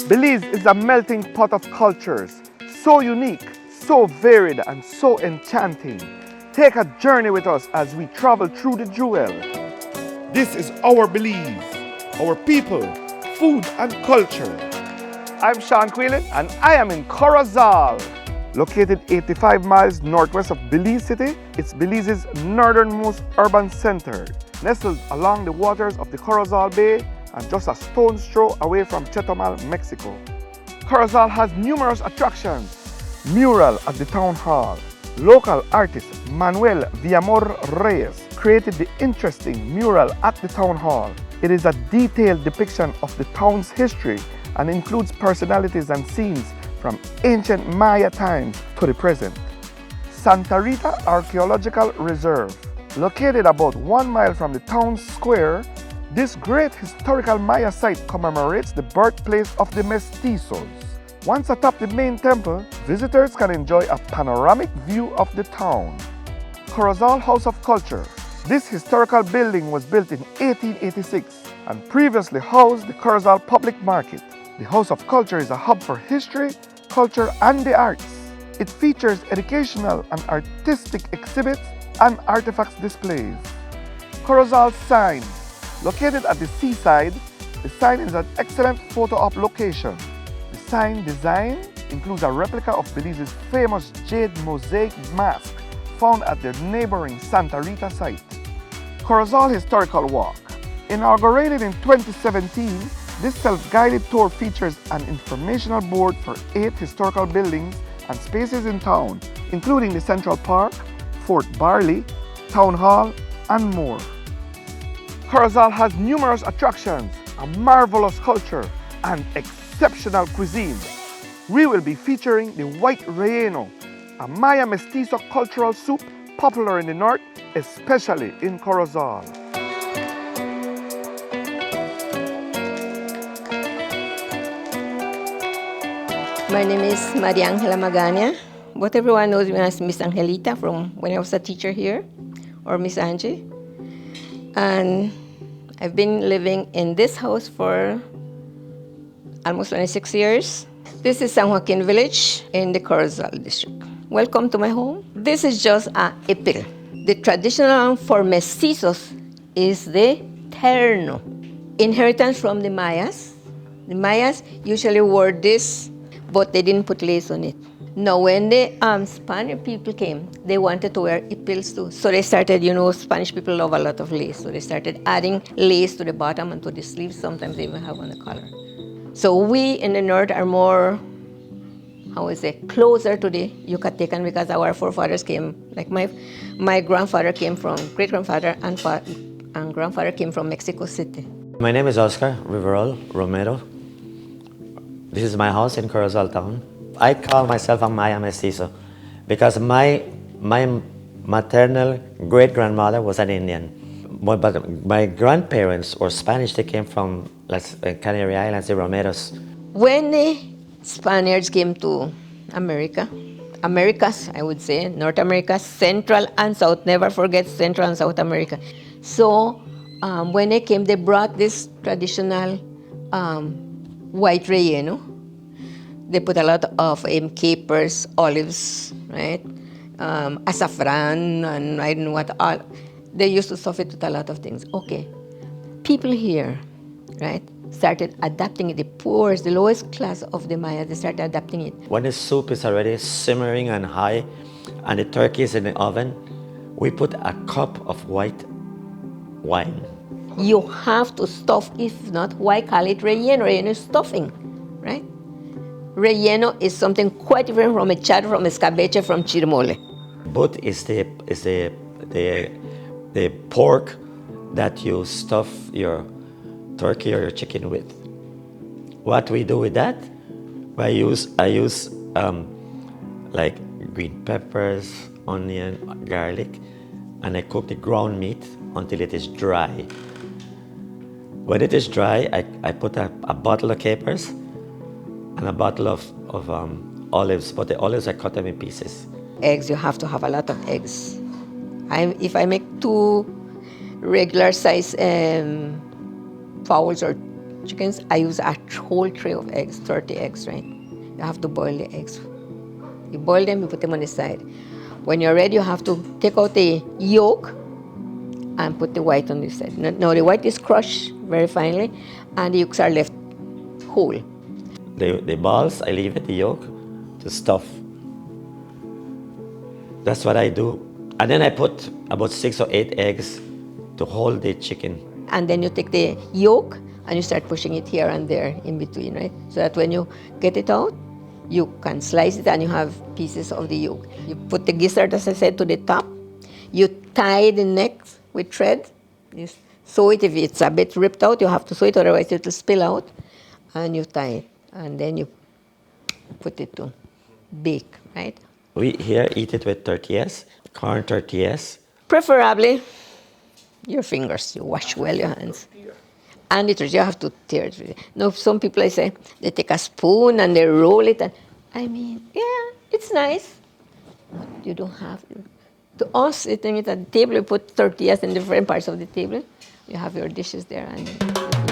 Belize is a melting pot of cultures, so unique, so varied, and so enchanting. Take a journey with us as we travel through the jewel. This is our Belize, our people, food, and culture. I'm Sean Quillen, and I am in Corozal. Located 85 miles northwest of Belize City, it's Belize's northernmost urban center, nestled along the waters of the Corozal Bay and just a stone's throw away from Chetumal, Mexico. Corozal has numerous attractions. Mural at the town hall. Local artist Manuel Villamor Reyes created the interesting mural at the town hall. It is a detailed depiction of the town's history and includes personalities and scenes from ancient Maya times to the present. Santa Rita Archaeological Reserve. Located about 1 mile from the town square, this great historical Maya site commemorates the birthplace of the mestizos. Once atop the main temple, visitors can enjoy a panoramic view of the town. Corozal House of Culture. This historical building was built in 1886 and previously housed the Corozal Public Market. The House of Culture is a hub for history, culture, and the arts. It features educational and artistic exhibits and artifacts displays. Corozal Sign. Located at the seaside, the sign is an excellent photo op location. The sign design includes a replica of Belize's famous jade mosaic mask found at their neighboring Santa Rita site. Corozal Historical Walk. Inaugurated in 2017, this self-guided tour features an informational board for 8 historical buildings and spaces in town, including the Central Park, Fort Barley, Town Hall, and more. Corozal has numerous attractions, a marvelous culture, and exceptional cuisine. We will be featuring the white relleno, a Maya mestizo cultural soup popular in the north, especially in Corozal. My name is Maria Angela Magana, but everyone knows me as Miss Angelita from when I was a teacher here, or Miss Angie. And I've been living in this house for almost 26 years. This is San Joaquin Village in the Corozal district. Welcome to my home. This is just a ipil. The traditional for mestizos is the terno, inheritance from the Mayas. The Mayas usually wore this, but they didn't put lace on it. Now, when the Spanish people came, they wanted to wear ipils too. So they started, Spanish people love a lot of lace. So they started adding lace to the bottom and to the sleeves. Sometimes they even have on the collar. So we in the north are more, closer to the Yucatecan because our forefathers came, like my grandfather came from, great-grandfather and grandfather came from Mexico City. My name is Oscar Riverol Romero. This is my house in Corozal town. I call myself a Maya mestizo because my maternal great-grandmother was an Indian. But my grandparents were Spanish. They came from Canary Islands, the Romeros. When the Spaniards came to Americas, I would say, North America, Central and South, never forget Central and South America. So when they came, they brought this traditional white relleno. They put a lot of capers, olives, right? Azafran, and I don't know what all. They used to stuff it with a lot of things. Okay. People here, right, started adapting it. The poorest, the lowest class of the Maya, they started adapting it. When the soup is already simmering and high and the turkey is in the oven, we put a cup of white wine. You have to stuff, if not, why call it relleno? Relleno is stuffing, right? Relleno is something quite different from a charo, from escabeche, from chirmole. But is the pork that you stuff your turkey or your chicken with. What we do with that? I use like green peppers, onion, garlic, and I cook the ground meat until it is dry. When it is dry, I put a bottle of capers and a bottle of olives, but the olives I cut them in pieces. Eggs, you have to have a lot of eggs. If I make 2 regular size fowls or chickens, I use a whole tray of eggs, 30 eggs, right? You have to boil the eggs. You boil them, you put them on the side. When you're ready, you have to take out the yolk and put the white on the side. Now the white is crushed very finely, and the yolks are left whole. The balls, I leave it, the yolk, to stuff. That's what I do. And then I put about 6 or 8 eggs to hold the chicken. And then you take the yolk and you start pushing it here and there in between, right? So that when you get it out, you can slice it and you have pieces of the yolk. You put the gizzard, as I said, to the top. You tie the neck with thread. You sew it. If it's a bit ripped out, you have to sew it, otherwise it will spill out. And you tie it. And then you put it to bake, right? We here eat it with tortillas, corn tortillas. Preferably your fingers. You wash well your hands. And it, you have to tear it. Now, some people, I say, they take a spoon and they roll it. And I mean, yeah, it's nice. But you don't have to. To us, eating it at the table, you put tortillas in different parts of the table. You have your dishes there and you